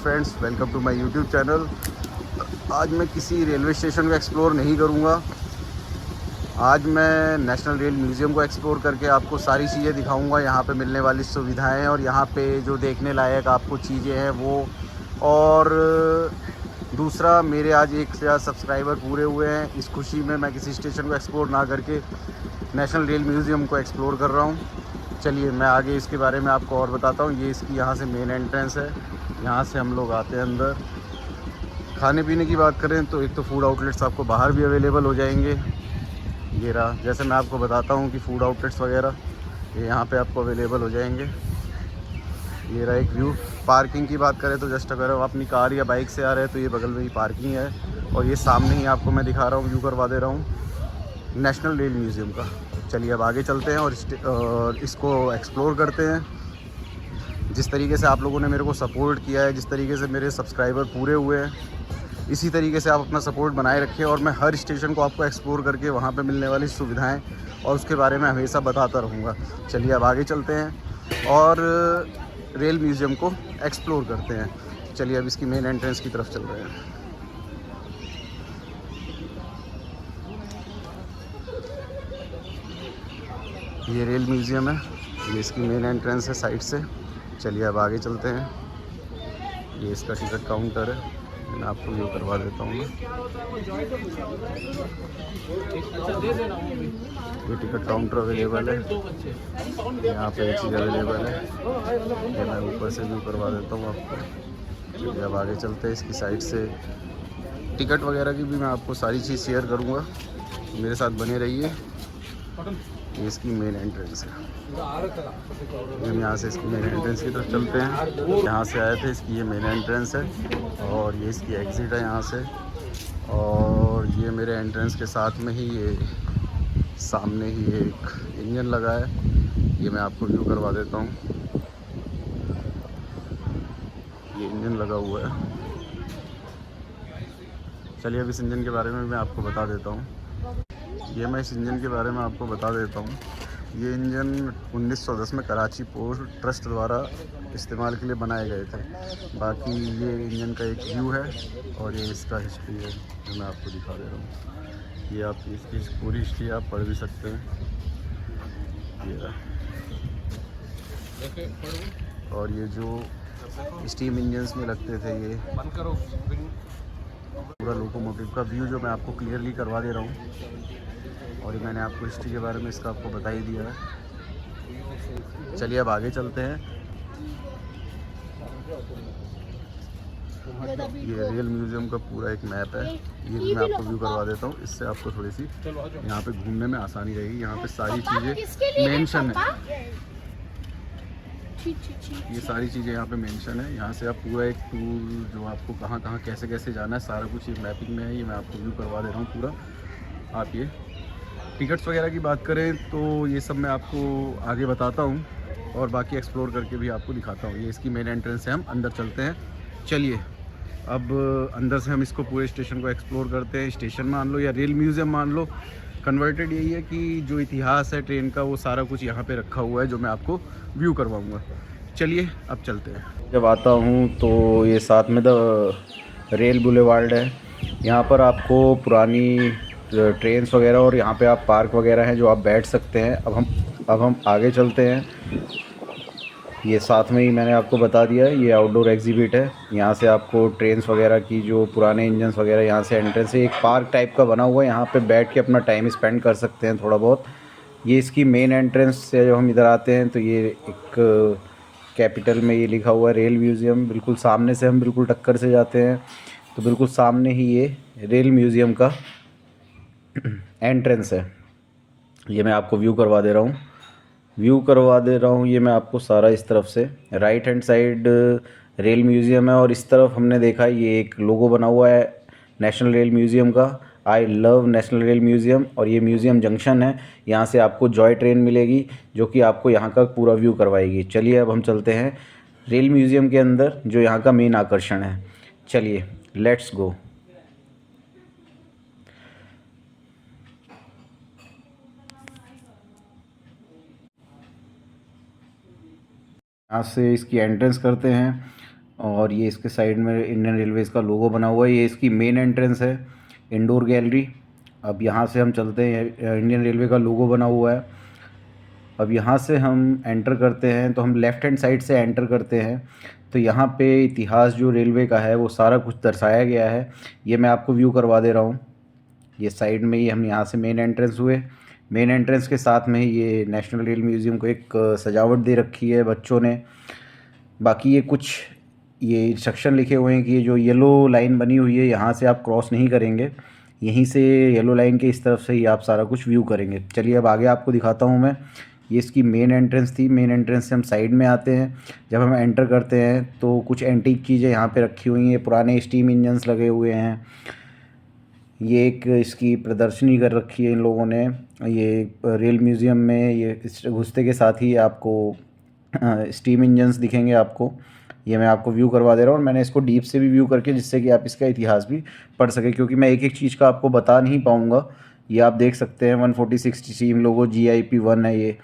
Friends, welcome to my YouTube channel. आज मैं किसी रेलवे स्टेशन को एक्सप्लोर नहीं करूंगा। आज मैं नेशनल रेल म्यूज़ियम को एक्सप्लोर करके आपको सारी चीज़ें दिखाऊंगा, यहाँ पे मिलने वाली सुविधाएं और यहाँ पे जो देखने लायक आपको चीज़ें हैं वो। और दूसरा, मेरे आज 1,000 सब्सक्राइबर पूरे हुए हैं। इस खुशी में मैं किसी स्टेशन को एक्सप्लोर ना करके नेशनल रेल म्यूज़ियम को एक्सप्लोर कर रहा हूँ। चलिए मैं आगे इसके बारे में आपको और बताता हूँ। ये इसकी यहाँ से मेन एंट्रेंस है, यहाँ से हम लोग आते हैं अंदर। खाने पीने की बात करें तो एक तो फूड आउटलेट्स आपको बाहर भी अवेलेबल हो जाएंगे। ये रहा, जैसे मैं आपको बताता हूँ कि फूड आउटलेट्स वगैरह ये यहाँ पे आपको अवेलेबल हो जाएंगे। ये रहा एक व्यू। पार्किंग की बात करें तो जस्ट अगर आप अपनी कार या बाइक से आ रहे हैं तो ये बगल में ही पार्किंग है, और ये सामने ही आपको मैं दिखा रहा हूँ, व्यू करवा दे रहा हूँ नेशनल रेल म्यूज़ियम का। चलिए अब आगे चलते हैं और इसको एक्सप्लोर करते हैं। जिस तरीके से आप लोगों ने मेरे को सपोर्ट किया है, जिस तरीके से मेरे सब्सक्राइबर पूरे हुए हैं, इसी तरीके से आप अपना सपोर्ट बनाए रखें। और मैं हर स्टेशन को आपको एक्सप्लोर करके वहाँ पे मिलने वाली सुविधाएं और उसके बारे में हमेशा बताता रहूँगा। चलिए अब आगे चलते हैं और रेल म्यूज़ियम को एक्सप्लोर करते हैं। चलिए अब इसकी मेन एंट्रेंस की तरफ चल रहे हैं। ये रेल म्यूज़ियम है, ये इसकी मेन एंट्रेंस है साइड से। चलिए अब आगे चलते हैं। ये इसका टिकट काउंटर है, मैं आपको व्यू करवा देता हूँ। ये टिकट काउंटर अवेलेबल है, यहाँ पे ये चीज़ अवेलेबल है। ये मैं ऊपर से व्यू करवा देता हूँ आपको। चलिए अब आगे चलते हैं। इसकी साइड से टिकट वगैरह की भी मैं आपको सारी चीज़ शेयर करूँगा, मेरे साथ बने रहिए। ये इसकी मेन एंट्रेंस है। हम यहाँ से इसकी मेन एंट्रेंस की तरफ चलते हैं। यहाँ से आए थे, इसकी ये मेन एंट्रेंस है और ये इसकी एग्ज़िट है यहाँ से। और ये मेरे एंट्रेंस के साथ में ही ये सामने ही एक इंजन लगा है, ये मैं आपको व्यू करवा देता हूँ। ये इंजन लगा हुआ है। चलिए अब इस इंजन के बारे में मैं आपको बता देता हूँ। ये मैं इस इंजन के बारे में आपको बता देता हूँ। ये इंजन 1910 में कराची पोर्ट ट्रस्ट द्वारा इस्तेमाल के लिए बनाए गए थे। बाकी ये इंजन का एक व्यू है और ये इसका हिस्ट्री है जो मैं आपको दिखा दे रहा हूँ। ये आप इसकी पूरी हिस्ट्री आप पढ़ भी सकते हैं। ये रहा। और ये जो स्टीम इंजन्स में लगते थे, ये पूरा लोकोमोटिव का व्यू जो मैं आपको क्लियरली करवा दे रहा हूँ। और मैंने आपको हिस्ट्री के बारे में इसका आपको बता ही दिया है। चलिए अब आगे चलते हैं। ये रेल म्यूज़ियम का पूरा एक मैप है, ये भी मैं आपको व्यू करवा देता हूँ। इससे आपको थोड़ी सी यहाँ पे घूमने में आसानी रहेगी। यहाँ पे सारी चीज़ें मेंशन है, ये सारी चीज़ें यहाँ पे मेंशन है। यहाँ से आप पूरा एक टूर जो आपको कहाँ कहाँ कैसे कैसे जाना है सारा कुछ ये मैपिंग में है, ये मैं आपको व्यू करवा दे रहा हूँ पूरा। आप ये टिकट्स वगैरह की बात करें तो ये सब मैं आपको आगे बताता हूँ और बाकी एक्सप्लोर करके भी आपको दिखाता हूँ। ये इसकी मेन एंट्रेंस है, हम अंदर चलते हैं। चलिए अब अंदर से हम इसको पूरे स्टेशन को एक्सप्लोर करते हैं। स्टेशन मान लो या रेल म्यूज़ियम मान लो, कन्वर्टेड यही है कि जो इतिहास है ट्रेन का वो सारा कुछ यहाँ पे रखा हुआ है जो मैं आपको व्यू करवाऊँगा। चलिए अब चलते हैं। जब आता हूँ तो ये साथ में द रेल बुलेवार्ड है, यहाँ पर आपको पुरानी ट्रेन्स वगैरह और यहाँ पे आप पार्क वगैरह हैं जो आप बैठ सकते हैं। अब हम आगे चलते हैं। ये साथ में ही मैंने आपको बता दिया है, ये आउटडोर एग्जिबिट है। यहाँ से आपको ट्रेन्स वगैरह की जो पुराने इंजन्स वगैरह, यहाँ से एंट्रेंस है। एक पार्क टाइप का बना हुआ है, यहाँ पे बैठ के अपना टाइम स्पेंड कर सकते हैं थोड़ा बहुत। ये इसकी मेन एंट्रेंस से जब हम इधर आते हैं तो ये एक कैपिटल में ये लिखा हुआ है रेल म्यूज़ियम। बिल्कुल सामने से हम बिल्कुल टक्कर से जाते हैं तो बिल्कुल सामने ही ये रेल म्यूज़ियम का एंट्रेंस है। ये मैं आपको व्यू करवा दे रहा हूँ। ये मैं आपको सारा इस तरफ से right hand side rail museum है और इस तरफ हमने देखा ये एक लोगो बना हुआ है नेशनल रेल म्यूज़ियम का, I love national rail museum. और ये म्यूज़ियम जंक्शन है, यहाँ से आपको जॉय ट्रेन मिलेगी जो कि आपको यहाँ का पूरा व्यू करवाएगी। चलिए अब हम चलते हैं रेल म्यूज़ियम के अंदर जो यहाँ का मेन आकर्षण है। चलिए लेट्स गो। यहाँ से इसकी एंट्रेंस करते हैं और ये इसके साइड में इंडियन रेलवेज़ का लोगो बना हुआ है। ये इसकी मेन एंट्रेंस है, इंडोर गैलरी। अब यहाँ से हम चलते हैं, इंडियन रेलवे का लोगो बना हुआ है। अब यहाँ से हम एंटर करते हैं, तो हम लेफ़्ट हैंड साइड से एंटर करते हैं, तो यहाँ पे इतिहास जो रेलवे का है वो सारा कुछ दर्शाया गया है। ये मैं आपको व्यू करवा दे रहा हूँ। ये साइड में ही हम यहाँ से मेन एंट्रेंस हुए। मेन एंट्रेंस के साथ में ही ये नेशनल रेल म्यूज़ियम को एक सजावट दे रखी है बच्चों ने। बाकी ये कुछ ये इंस्ट्रक्शन लिखे हुए हैं कि ये जो येलो लाइन बनी हुई है यहाँ से आप क्रॉस नहीं करेंगे, यहीं से येलो लाइन के इस तरफ से ही आप सारा कुछ व्यू करेंगे। चलिए अब आगे आपको दिखाता हूँ मैं। ये इसकी मेन एंट्रेंस थी। मेन एंट्रेंस से हम साइड में आते हैं। जब हम एंटर करते हैं तो कुछ एंटीक चीज़ें यहाँ पे रखी हुई हैं, पुराने स्टीम इंजन्स लगे हुए हैं। ये एक इसकी प्रदर्शनी कर रखी है इन लोगों ने। ये रेल म्यूज़ियम में ये घुसते के साथ ही आपको स्टीम इंजन्स दिखेंगे आपको। ये मैं आपको व्यू करवा दे रहा हूँ, और मैंने इसको डीप से भी व्यू करके, जिससे कि आप इसका इतिहास भी पढ़ सकें, क्योंकि मैं एक एक चीज़ का आपको बता नहीं पाऊँगा। ये आप देख सकते हैं 146 स्टीम लोगो GIP-1 है ये।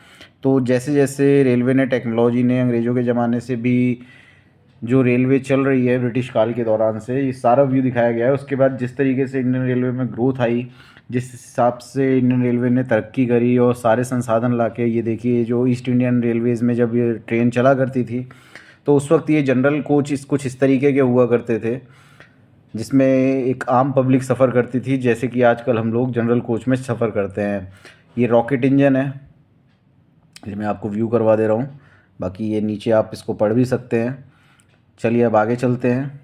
तो जैसे जैसे रेलवे ने, टेक्नोलॉजी ने, अंग्रेज़ों के ज़माने से भी जो रेलवे चल रही है ब्रिटिश काल के दौरान से, ये सारा व्यू दिखाया गया है। उसके बाद जिस तरीके से इंडियन रेलवे में ग्रोथ आई, जिस हिसाब से इंडियन रेलवे ने तरक्की करी और सारे संसाधन लाके, ये देखिए जो ईस्ट इंडियन रेलवेज़ में जब ये ट्रेन चला करती थी तो उस वक्त ये जनरल कोच कुछ इस तरीके के हुआ करते थे, जिसमें एक आम पब्लिक सफ़र करती थी, जैसे कि आजकल हम लोग जनरल कोच में सफ़र करते हैं। ये रॉकेट इंजन है, ये मैं आपको व्यू करवा दे रहा हूँ। बाकी ये नीचे आप इसको पढ़ भी सकते हैं। चलिए अब आगे चलते हैं।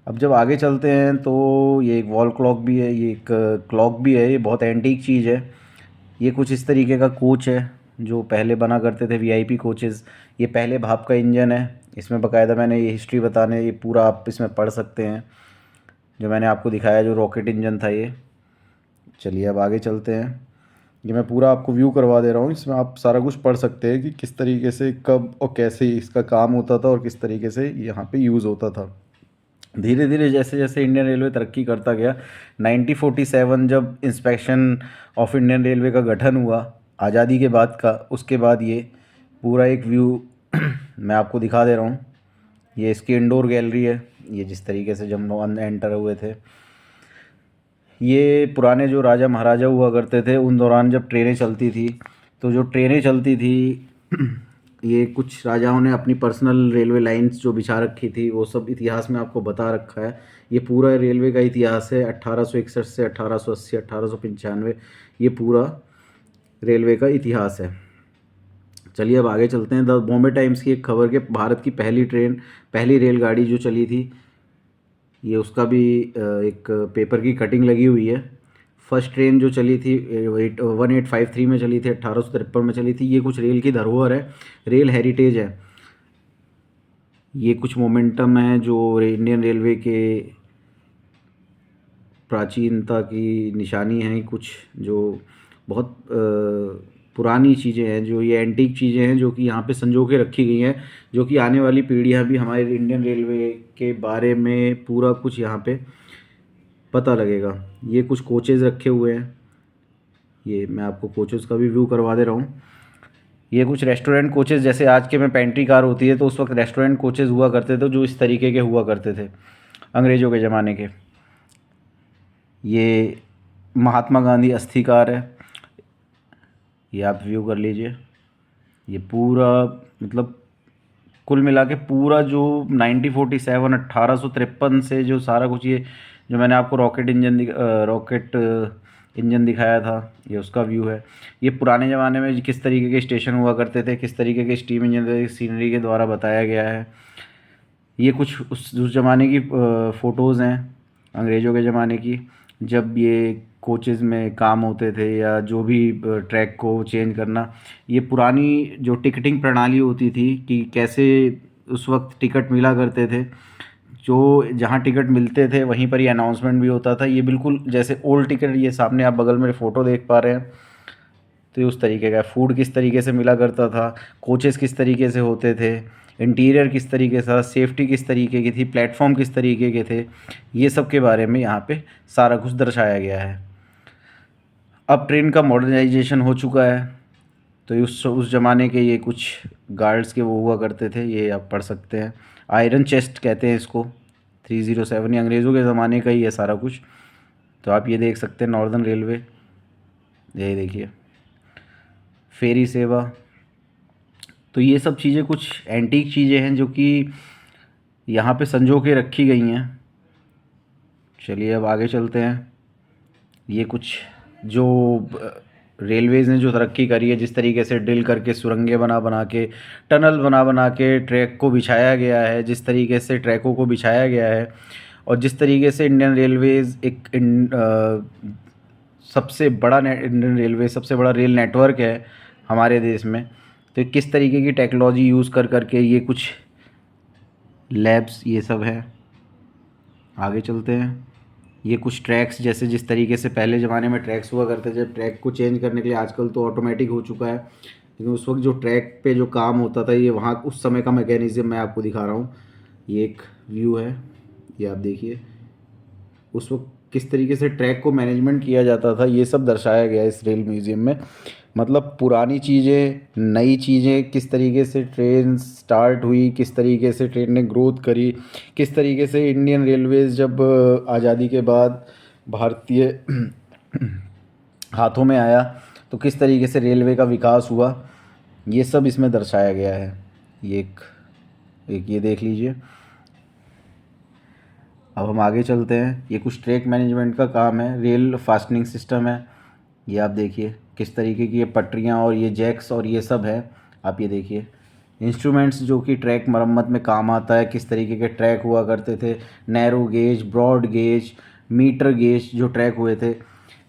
अब जब आगे चलते हैं तो ये एक वॉल क्लॉक भी है, ये एक क्लॉक भी है। ये बहुत एंटीक चीज़ है। ये कुछ इस तरीके का कोच है जो पहले बना करते थे, VIP कोचेज़। ये पहले भाप का इंजन है। इसमें बाकायदा मैंने ये हिस्ट्री बताने, ये पूरा आप इसमें पढ़ सकते हैं, जो मैंने आपको दिखाया जो रॉकेट इंजन था ये। चलिए अब आगे चलते हैं। ये मैं पूरा आपको व्यू करवा दे रहा हूँ, इसमें आप सारा कुछ पढ़ सकते हैं कि किस तरीके से, कब और कैसे इसका काम होता था और किस तरीके से यहाँ पे यूज़ होता था। धीरे धीरे जैसे जैसे इंडियन रेलवे तरक्की करता गया, 1947 जब इंस्पेक्शन ऑफ इंडियन रेलवे का गठन हुआ आज़ादी के बाद का, उसके बाद ये पूरा एक व्यू मैं आपको दिखा दे रहा हूँ। ये इसकी इंडोर गैलरी है। ये जिस तरीके से जब हम एंटर हुए थे, ये पुराने जो राजा महाराजा हुआ करते थे उन दौरान जब ट्रेनें चलती थी, तो जो ट्रेनें चलती थी ये कुछ राजाओं ने अपनी पर्सनल रेलवे लाइंस जो बिछा रखी थी, वो सब इतिहास में आपको बता रखा है। ये पूरा रेलवे का इतिहास है 1861 से 1880, 1895, ये पूरा रेलवे का इतिहास है। चलिए अब आगे चलते हैं। द बॉम्बे टाइम्स की एक खबर के भारत की पहली रेलगाड़ी जो चली थी, ये उसका भी एक पेपर की कटिंग लगी हुई है। फर्स्ट ट्रेन जो चली थी 1853 में चली थी, 1853 में चली थी। ये कुछ रेल की धरोहर है, रेल हेरिटेज है। ये कुछ मोमेंटम है जो इंडियन रेलवे के प्राचीनता की निशानी है। कुछ जो बहुत पुरानी चीज़ें हैं, जो ये एंटीक चीज़ें हैं जो कि यहाँ पे संजो के रखी गई हैं, जो कि आने वाली पीढ़ियाँ भी हमारे इंडियन रेलवे के बारे में पूरा कुछ यहाँ पे पता लगेगा। ये कुछ कोचेज़ रखे हुए हैं। ये मैं आपको कोचेज़ का भी व्यू करवा दे रहा हूँ। ये कुछ रेस्टोरेंट कोचेज़, जैसे आज के में पेंट्री कार होती है, तो उस वक्त रेस्टोरेंट कोचेज़ हुआ करते थे जो इस तरीके के हुआ करते थे अंग्रेज़ों के ज़माने के। ये महात्मा गांधी अस्थि कार है, ये आप व्यू कर लीजिए। ये पूरा मतलब कुल मिला के पूरा जो 1947 1853 से जो सारा कुछ, ये जो मैंने आपको रॉकेट इंजन दिखाया था, ये उसका व्यू है। ये पुराने ज़माने में किस तरीके के स्टेशन हुआ करते थे, किस तरीके के स्टीम इंजन सीनरी के द्वारा बताया गया है। ये कुछ उस ज़माने की फ़ोटोज़ हैं, अंग्रेज़ों के ज़माने की, जब ये कोचेज़ में काम होते थे या जो भी ट्रैक को चेंज करना। ये पुरानी जो टिकटिंग प्रणाली होती थी कि कैसे उस वक्त टिकट मिला करते थे, जो जहाँ टिकट मिलते थे वहीं पर ही अनाउंसमेंट भी होता था। ये बिल्कुल जैसे ओल्ड टिकट, ये सामने आप बगल में फ़ोटो देख पा रहे हैं, तो ये उस तरीके का। फूड किस तरीके से मिला करता था, कोचेज़ किस तरीके से होते थे, इंटीरियर किस तरीके से, सेफ्टी किस तरीके की थी, प्लेटफॉर्म किस तरीके के थे, ये सब के बारे में यहाँ पे सारा कुछ दर्शाया गया है। अब ट्रेन का मॉडर्नाइजेशन हो चुका है। तो उस ज़माने के ये कुछ गार्ड्स के वो हुआ करते थे, ये आप पढ़ सकते हैं। आयरन चेस्ट कहते हैं इसको। 307 ये अंग्रेज़ों के ज़माने का ही है सारा कुछ। तो आप ये देख सकते हैं नॉर्दर्न रेलवे, ये देखिए फेरी सेवा। तो ये सब चीज़ें कुछ एंटीक चीज़ें हैं जो कि यहाँ पे संजो के रखी गई हैं। चलिए अब आगे चलते हैं। ये कुछ जो रेलवेज़ ने जो तरक्की करी है, जिस तरीके से ड्रिल करके सुरंगें बना बना के, टनल बना बना के ट्रैक को बिछाया गया है, जिस तरीके से ट्रैकों को बिछाया गया है, और जिस तरीके से इंडियन रेलवेज़ एक सबसे बड़ा इंडियन रेलवे सबसे बड़ा रेल नेटवर्क है हमारे देश में। तो किस तरीके की टेक्नोलॉजी यूज़ कर करके ये कुछ लैब्स ये सब है। आगे चलते हैं। ये कुछ ट्रैक्स, जैसे जिस तरीके से पहले ज़माने में ट्रैक्स हुआ करते थे, ट्रैक को चेंज करने के लिए आजकल तो ऑटोमेटिक हो चुका है, लेकिन उस वक्त जो ट्रैक पे जो काम होता था, ये वहाँ उस समय का मैकेनिज़्म मैं आपको दिखा रहा हूँ। ये एक व्यू है, ये आप देखिए उस वक्त किस तरीके से ट्रैक को मैनेजमेंट किया जाता था, ये सब दर्शाया गया है इस रेल म्यूज़ियम में। मतलब पुरानी चीज़ें, नई चीज़ें, किस तरीके से ट्रेन स्टार्ट हुई, किस तरीके से ट्रेन ने ग्रोथ करी, किस तरीके से इंडियन रेलवेज़ जब आज़ादी के बाद भारतीय हाथों में आया तो किस तरीके से रेलवे का विकास हुआ, ये सब इसमें दर्शाया गया है। ये एक ये देख लीजिए। अब हम आगे चलते हैं। ये कुछ ट्रैक मैनेजमेंट का काम है, रेल फास्टनिंग सिस्टम है। ये आप देखिए किस तरीके की ये पटरियाँ और ये जैक्स और ये सब है। आप ये देखिए इंस्ट्रूमेंट्स जो कि ट्रैक मरम्मत में काम आता है, किस तरीके के ट्रैक हुआ करते थे, narrow gauge, broad gauge, metre gauge जो ट्रैक हुए थे।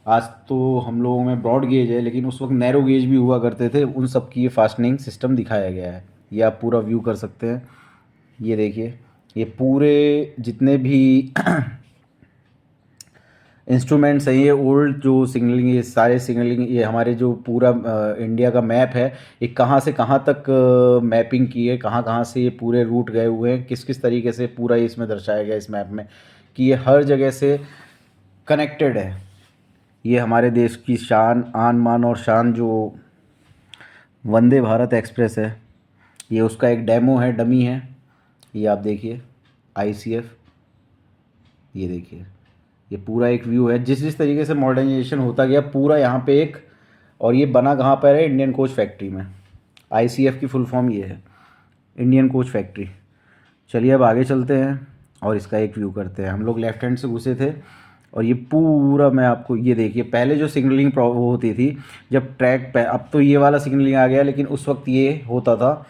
आज तो हम लोगों में ब्रॉड गेज है, लेकिन उस वक्त नैरो गेज भी हुआ करते थे। उन सब की ये फास्टनिंग सिस्टम दिखाया गया है। ये आप पूरा व्यू कर सकते हैं। ये देखिए ये पूरे जितने भी इंस्ट्रूमेंट्स हैं, ये ओल्ड जो सिग्नलिंग, ये सारे सिग्नलिंग, ये हमारे जो पूरा इंडिया का मैप है, ये कहाँ से कहाँ तक मैपिंग की है, कहाँ कहाँ से ये पूरे रूट गए हुए हैं, किस किस तरीके से पूरा इसमें दर्शाया गया इस मैप में कि ये हर जगह से कनेक्टेड है। ये हमारे देश की शान, आन मान और शान जो वंदे भारत एक्सप्रेस है, ये उसका एक डेमो है, डमी है। ये आप देखिए ICF, ये देखिए ये पूरा एक व्यू है। जिस जिस तरीके से मॉडर्नाइजेशन होता गया पूरा यहाँ पे एक, और ये बना कहाँ पर है, इंडियन कोच फैक्ट्री में। ICF की फुल फॉर्म ये है, इंडियन कोच फैक्ट्री। चलिए अब आगे चलते हैं और इसका एक व्यू करते हैं। हम लोग लेफ्ट हैंड से घुसे थे और ये पूरा मैं आपको, ये देखिए पहले जो सिग्नलिंग वो होती थी जब ट्रैक पे, अब तो ये वाला सिग्नलिंग आ गया, लेकिन उस वक्त ये होता था,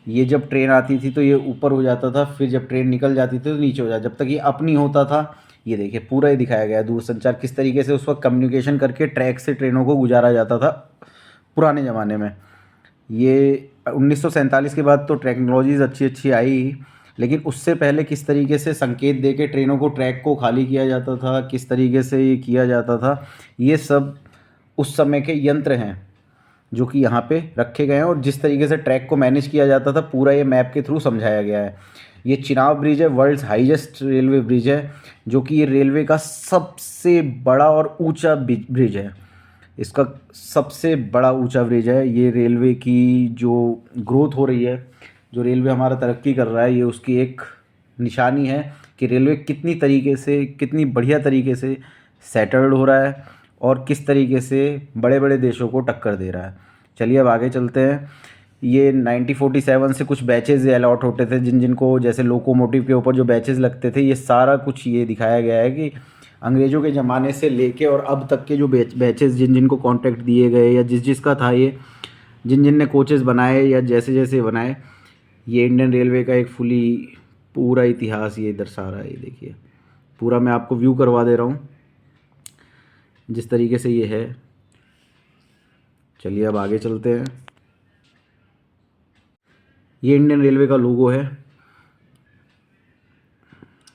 ये जब ट्रेन आती थी तो ये ऊपर हो जाता था, फिर जब ट्रेन निकल जाती थी तो नीचे हो जाता, जब तक ये अप नहीं होता था। ये देखिए पूरा ही दिखाया गया है दूरसंचार, किस तरीके से उस वक्त कम्युनिकेशन करके ट्रैक से ट्रेनों को गुजारा जाता था पुराने ज़माने में। ये 1947 के बाद तो टेक्नोलॉजीज़ अच्छी अच्छी आई, लेकिन उससे पहले किस तरीके से संकेत दे के ट्रेनों को, ट्रैक को खाली किया जाता था, किस तरीके से ये किया जाता था, ये सब उस समय के यंत्र हैं जो कि यहाँ पे रखे गए हैं। और जिस तरीके से ट्रैक को मैनेज किया जाता था पूरा ये मैप के थ्रू समझाया गया है। ये चिनाब ब्रिज है, वर्ल्ड्स हाईएस्ट रेलवे ब्रिज है, जो कि ये रेलवे का सबसे बड़ा और ऊंचा ब्रिज है। इसका सबसे बड़ा ऊंचा ब्रिज है। ये रेलवे की जो ग्रोथ हो रही है, जो रेलवे हमारा तरक्की कर रहा है, ये उसकी एक निशानी है कि रेलवे कितनी तरीके से, कितनी बढ़िया तरीके से सेटल्ड हो रहा है और किस तरीके से बड़े बड़े देशों को टक्कर दे रहा है। चलिए अब आगे चलते हैं। ये 1947 से कुछ बैचेज अलॉट होते थे, जिन जिनको, जैसे लोकोमोटिव के ऊपर जो बैचेज लगते थे, ये सारा कुछ ये दिखाया गया है कि अंग्रेज़ों के ज़माने से लेके और अब तक के जो बैचेज जिन जिनको कॉन्ट्रैक्ट दिए गए या जिस जिसका था, ये जिन जिन ने कोचेज़ बनाए या जैसे जैसे बनाए, ये इंडियन रेलवे का एक फुली पूरा इतिहास ये दर्शा रहा है। ये देखिए पूरा मैं आपको व्यू करवा दे रहा हूँ जिस तरीके से ये है। चलिए अब आगे चलते हैं। ये इंडियन रेलवे का लोगो है,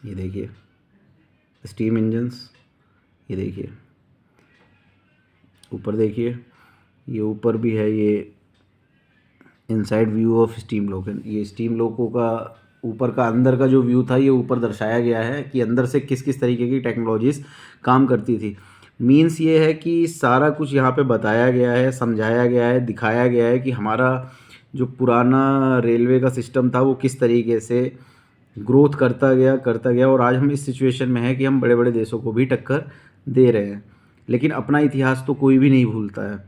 ये देखिए स्टीम इंजन्स। ये देखिए ऊपर देखिए, ये ऊपर भी है, ये इनसाइड व्यू ऑफ स्टीम लोको। ये स्टीम लोको का ऊपर का अंदर का जो व्यू था, ये ऊपर दर्शाया गया है कि अंदर से किस किस तरीके की टेक्नोलॉजीज़ काम करती थी। मीन्स ये है कि सारा कुछ यहाँ पे बताया गया है, समझाया गया है, दिखाया गया है कि हमारा जो पुराना रेलवे का सिस्टम था वो किस तरीके से ग्रोथ करता गया और आज हम इस सिचुएशन में हैं कि हम बड़े बड़े देशों को भी टक्कर दे रहे हैं। लेकिन अपना इतिहास तो कोई भी नहीं भूलता है,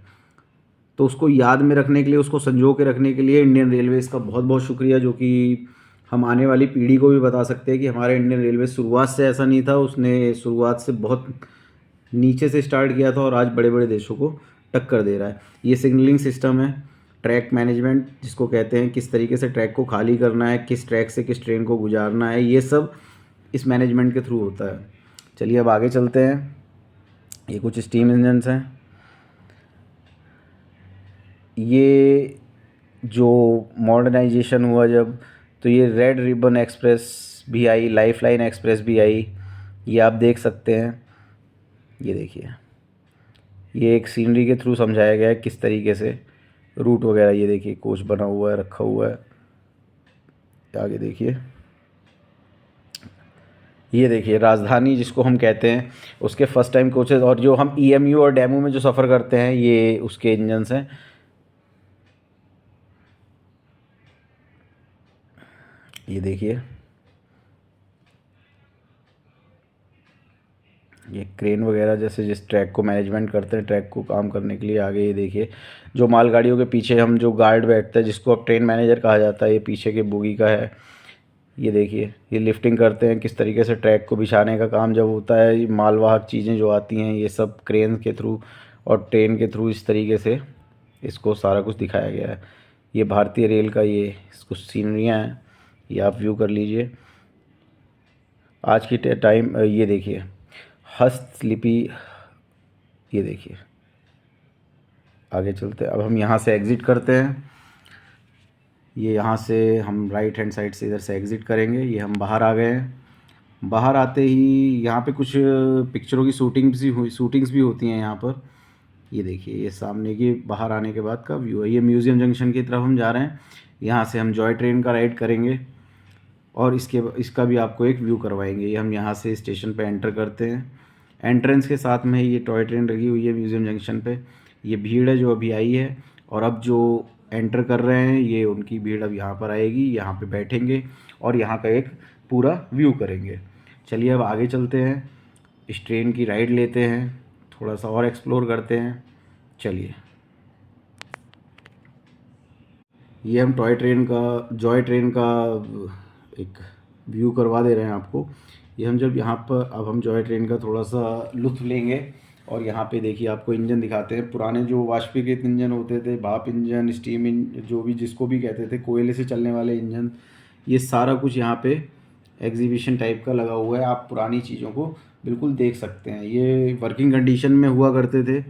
तो उसको याद में रखने के लिए, उसको संजो के रखने के लिए इंडियन रेलवेज़ का बहुत बहुत शुक्रिया, जो कि हम आने वाली पीढ़ी को भी बता सकते हैं कि हमारा इंडियन रेलवे शुरुआत से ऐसा नहीं था, उसने शुरुआत से बहुत नीचे से स्टार्ट किया था और आज बड़े बड़े देशों को टक्कर दे रहा है। ये सिग्नलिंग सिस्टम है, ट्रैक मैनेजमेंट जिसको कहते हैं, किस तरीके से ट्रैक को खाली करना है, किस ट्रैक से किस ट्रेन को गुजारना है, ये सब इस मैनेजमेंट के थ्रू होता है। चलिए अब आगे चलते हैं। ये कुछ स्टीम इंजन्स हैं। ये जो मॉडर्नाइजेशन हुआ जब, तो ये रेड रिबन एक्सप्रेस भी आई, लाइफलाइन एक्सप्रेस भी आई, ये आप देख सकते हैं। ये देखिए, ये एक सीनरी के थ्रू समझाया गया है किस तरीके से रूट वगैरह। ये देखिए कोच बना हुआ है, रखा हुआ है। आगे देखिए, ये देखिए राजधानी जिसको हम कहते हैं, उसके फर्स्ट टाइम कोचेस, और जो हम ईएमयू और डेमू में जो सफ़र करते हैं ये उसके इंजन्स हैं। ये देखिए, ये क्रेन वगैरह जैसे जिस ट्रैक को मैनेजमेंट करते हैं, ट्रैक को काम करने के लिए। आगे ये देखिए, जो मालगाड़ियों के पीछे हम जो गार्ड बैठते हैं जिसको अब ट्रेन मैनेजर कहा जाता है, ये पीछे के बोगी का है। ये देखिए, ये लिफ्टिंग करते हैं, किस तरीके से ट्रैक को बिछाने का काम जब होता है, ये मालवाहक चीज़ें जो आती हैं ये सब क्रेन के थ्रू और ट्रेन के थ्रू इस तरीके से इसको सारा कुछ दिखाया गया है। ये भारतीय रेल का ये कुछ सीनरियाँ हैं, ये आप व्यू कर लीजिए। आज की टाइम ये देखिए हस्तलिपि, ये देखिए। आगे चलते हैं, अब हम यहाँ से एग्ज़िट करते हैं। ये यहाँ से हम राइट हैंड साइड से इधर से एग्ज़िट करेंगे। ये हम बाहर आ गए हैं। बाहर आते ही यहाँ पे कुछ पिक्चरों की शूटिंग्स भी होती हैं यहाँ पर। ये देखिए, ये सामने की बाहर आने के बाद का व्यू है। ये म्यूज़ियम जंक्शन की तरफ हम जा रहे हैं। यहाँ से हम जॉय ट्रेन का राइड करेंगे और इसका भी आपको एक व्यू करवाएंगे। ये हम यहाँ से स्टेशन पे एंटर करते हैं। एंट्रेंस के साथ में ये टॉय ट्रेन लगी हुई है म्यूज़ियम जंक्शन पे। ये भीड़ है जो अभी आई है, और अब जो एंटर कर रहे हैं ये उनकी भीड़ अब यहाँ पर आएगी, यहाँ पे बैठेंगे और यहाँ का एक पूरा व्यू करेंगे। चलिए अब आगे चलते हैं, इस ट्रेन की राइड लेते हैं, थोड़ा सा और एक्सप्लोर करते हैं। चलिए, ये हम जॉय ट्रेन का एक व्यू करवा दे रहे हैं आपको। ये हम जब यहाँ पर अब हम जॉय ट्रेन का थोड़ा सा लुत्फ़ लेंगे और यहाँ पे देखिए आपको इंजन दिखाते हैं। पुराने जो वाष्पीकृत इंजन होते थे, भाप इंजन, स्टीम इंजन, जो भी जिसको भी कहते थे, कोयले से चलने वाले इंजन, ये सारा कुछ यहाँ पे एग्जीबिशन टाइप का लगा हुआ है। आप पुरानी चीज़ों को बिल्कुल देख सकते हैं। ये वर्किंग कंडीशन में हुआ करते थे,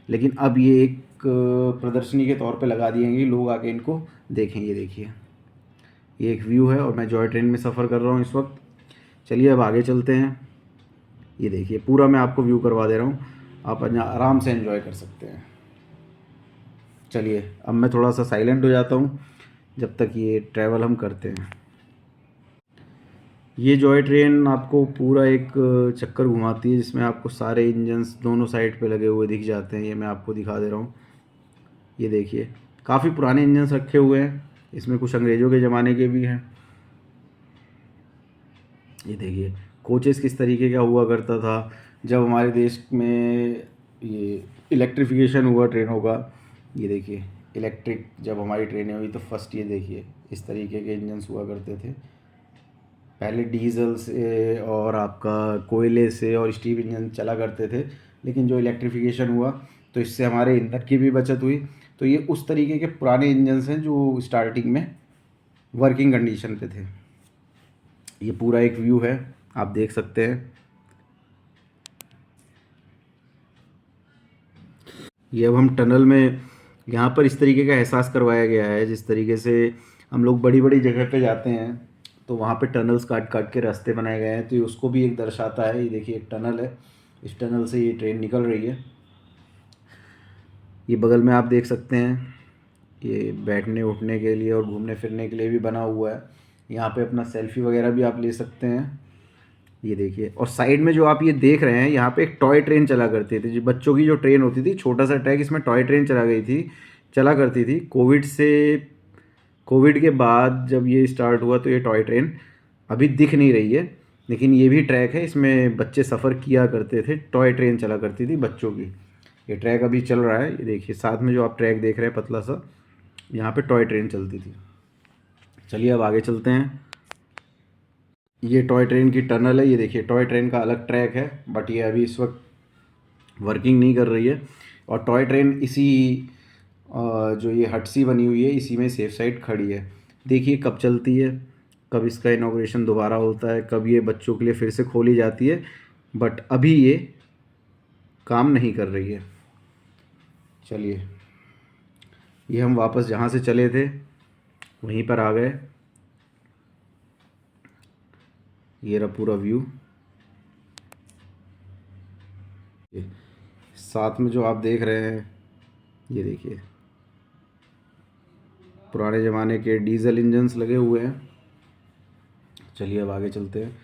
लेकिन अब ये एक प्रदर्शनी के तौर पे लगा दिए हैं, लोग आके इनको देखें। ये देखिए, ये एक व्यू है और मैं जॉय ट्रेन में सफ़र कर रहा हूँ इस वक्त। चलिए अब आगे चलते हैं। ये देखिए, पूरा मैं आपको व्यू करवा दे रहा हूँ, आप आराम से एंजॉय कर सकते हैं। चलिए अब मैं थोड़ा सा साइलेंट हो जाता हूँ जब तक ये ट्रैवल हम करते हैं। ये जॉय ट्रेन आपको पूरा एक चक्कर घुमाती है, जिसमें आपको सारे इंजन्स दोनों साइड पे लगे हुए दिख जाते हैं। ये मैं आपको दिखा दे रहा हूँ। ये देखिए, काफ़ी पुराने इंजन्स रखे हुए हैं, इसमें कुछ अंग्रेज़ों के ज़माने के भी हैं। ये देखिए कोचेस किस तरीके का हुआ करता था जब हमारे देश में ये इलेक्ट्रिफिकेशन हुआ ट्रेनों का। ये देखिए, इलेक्ट्रिक जब हमारी ट्रेनें हुई तो फर्स्ट ये देखिए इस तरीके के इंजन्स हुआ करते थे। पहले डीजल से और आपका कोयले से और स्टीम इंजन चला करते थे, लेकिन जो इलेक्ट्रिफिकेशन हुआ तो इससे हमारे ईंधन की भी बचत हुई। तो ये उस तरीके के पुराने इंजन्स हैं जो स्टार्टिंग में वर्किंग कंडीशन पे थे। ये पूरा एक व्यू है, आप देख सकते हैं। ये अब हम टनल में, यहाँ पर इस तरीके का एहसास करवाया गया है, जिस तरीके से हम लोग बड़ी बड़ी जगह पे जाते हैं तो वहाँ पे टनल्स काट काट के रास्ते बनाए गए हैं, तो ये उसको भी एक दर्शाता है। ये देखिए एक टनल है, इस टनल से ये ट्रेन निकल रही है। ये बगल में आप देख सकते हैं, ये बैठने उठने के लिए और घूमने फिरने के लिए भी बना हुआ है। यहाँ पे अपना सेल्फ़ी वगैरह भी आप ले सकते हैं। ये देखिए, और साइड में जो आप ये देख रहे हैं यहाँ पे एक टॉय ट्रेन चला करती थी, जो बच्चों की जो ट्रेन होती थी, छोटा सा ट्रैक, इसमें टॉय ट्रेन चला करती थी। कोविड के बाद जब ये स्टार्ट हुआ तो ये टॉय ट्रेन अभी दिख नहीं रही है, लेकिन ये भी ट्रैक है, इसमें बच्चे सफ़र किया करते थे, टॉय ट्रेन चला करती थी बच्चों की। ये ट्रैक अभी चल रहा है, ये देखिए साथ में जो आप ट्रैक देख रहे हैं पतला सा, यहाँ पे टॉय ट्रेन चलती थी। चलिए अब आगे चलते हैं। ये टॉय ट्रेन की टनल है, ये देखिए टॉय ट्रेन का अलग ट्रैक है, बट ये अभी इस वक्त वर्किंग नहीं कर रही है। और टॉय ट्रेन इसी जो ये हट सी बनी हुई है, इसी में सेफ साइड खड़ी है। देखिए कब चलती है, कब इसका इनॉग्रेशन दोबारा होता है, कब ये बच्चों के लिए फिर से खोली जाती है, बट अभी ये काम नहीं कर रही है। चलिए, ये हम वापस जहाँ से चले थे वहीं पर आ गए। ये रहा पूरा व्यू। साथ में जो आप देख रहे हैं, ये देखिए पुराने ज़माने के डीजल इंजन्स लगे हुए हैं। चलिए अब आगे चलते हैं।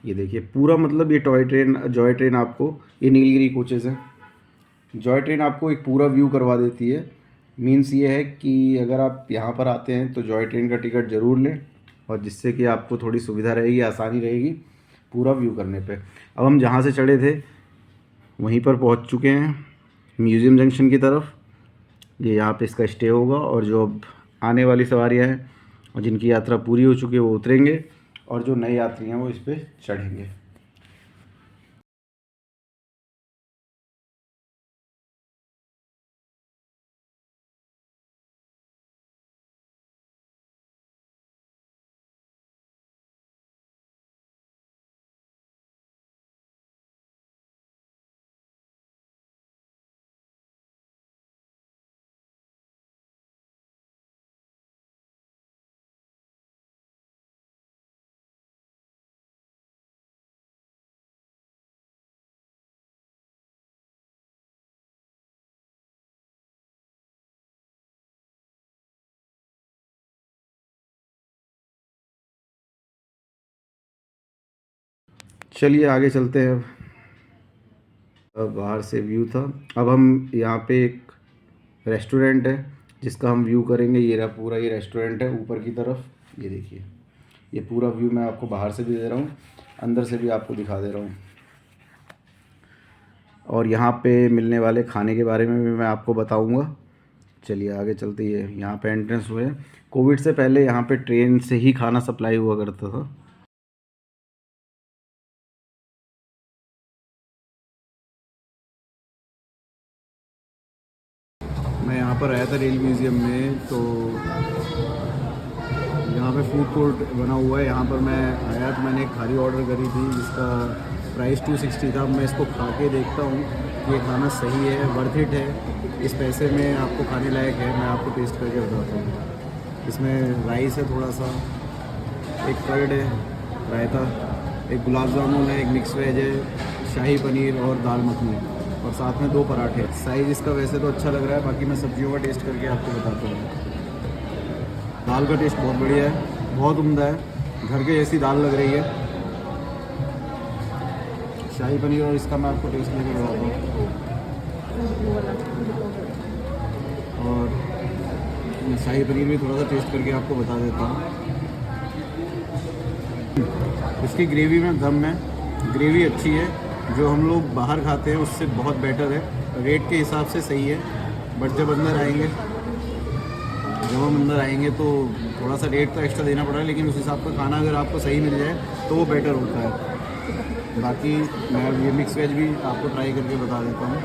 ये देखिए पूरा, मतलब ये जॉय ट्रेन आपको, ये नीलगिरी कोचेज़ हैं, जॉय ट्रेन आपको एक पूरा व्यू करवा देती है। मीन्स ये है कि अगर आप यहाँ पर आते हैं तो जॉय ट्रेन का टिकट ज़रूर लें, और जिससे कि आपको थोड़ी सुविधा रहेगी, आसानी रहेगी पूरा व्यू करने पे। अब हम जहाँ से चढ़े थे वहीं पर पहुँच चुके हैं, म्यूज़ियम जंक्शन की तरफ। ये यहाँ पे इसका स्टे होगा, और जो अब आने वाली सवारियाँ हैं और जिनकी यात्रा पूरी हो चुकी है वो उतरेंगे, और जो नए यात्री हैं वो इस पर चढ़ेंगे। चलिए आगे चलते हैं। अब बाहर से व्यू था, अब हम यहाँ पे एक रेस्टोरेंट है जिसका हम व्यू करेंगे। ये रहा पूरा, ये रेस्टोरेंट है ऊपर की तरफ। ये देखिए, ये पूरा व्यू मैं आपको बाहर से भी दे रहा हूँ, अंदर से भी आपको दिखा दे रहा हूँ। और यहाँ पे मिलने वाले खाने के बारे में भी मैं आपको बताऊँगा। चलिए आगे चलते हैं। यहाँ पे एंट्रेंस हुए, कोविड से पहले यहाँ पे ट्रेन से ही खाना सप्लाई हुआ करता था। मैं यहाँ पर आया था रेल म्यूज़ियम में, तो यहाँ पे फूड कोर्ट बना हुआ है। यहाँ पर मैं आया तो मैंने एक थाली ऑर्डर करी थी जिसका प्राइस 260 था। मैं इसको खा के देखता हूँ कि ये खाना सही है, वर्थ इट है, इस पैसे में आपको खाने लायक है। मैं आपको टेस्ट करके बताता हूँ। इसमें राइस है थोड़ा सा, एक कर्ड है, रायता, एक गुलाब जामुन है, एक मिक्स वेज है, शाही पनीर और दाल मखनी, और साथ में 2 पराठे। साइज़ इसका वैसे तो अच्छा लग रहा है, बाकी मैं सब्जियों का टेस्ट करके आपको बताता हूँ। दाल का टेस्ट बहुत बढ़िया है, बहुत उम्दा है, घर के जैसी दाल लग रही है। शाही पनीर और इसका मैं आपको टेस्ट लेकर बताता हूँ। और मैं शाही पनीर भी थोड़ा सा टेस्ट करके आपको बता देता हूँ। इसकी ग्रेवी में दम है, ग्रेवी अच्छी है, जो हम लोग बाहर खाते हैं उससे बहुत बेटर है। रेट के हिसाब से सही है, बट जब हम अंदर आएंगे तो थोड़ा सा रेट तो एक्स्ट्रा देना पड़ रहा है, लेकिन उस हिसाब का खाना अगर आपको सही मिल जाए तो वो बेटर होता है। बाकी मैं ये मिक्स वेज भी आपको ट्राई करके बता देता हूँ।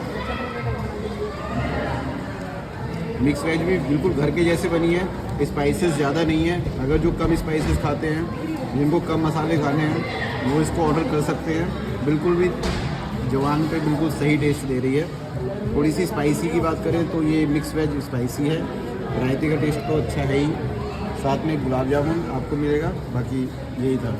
मिक्स वेज भी बिल्कुल घर के जैसे बनी है, स्पाइसेस ज़्यादा नहीं है। अगर जो कम स्पाइसेस खाते हैं, जिनको कम मसाले खाने हैं, वो इसको ऑर्डर कर सकते हैं। बिल्कुल भी जवान पे बिल्कुल सही टेस्ट दे रही है। थोड़ी सी स्पाइसी की बात करें तो ये मिक्स वेज स्पाइसी है। रायते का टेस्ट तो अच्छा है ही, साथ में गुलाब जामुन आपको मिलेगा। बाकी यही था।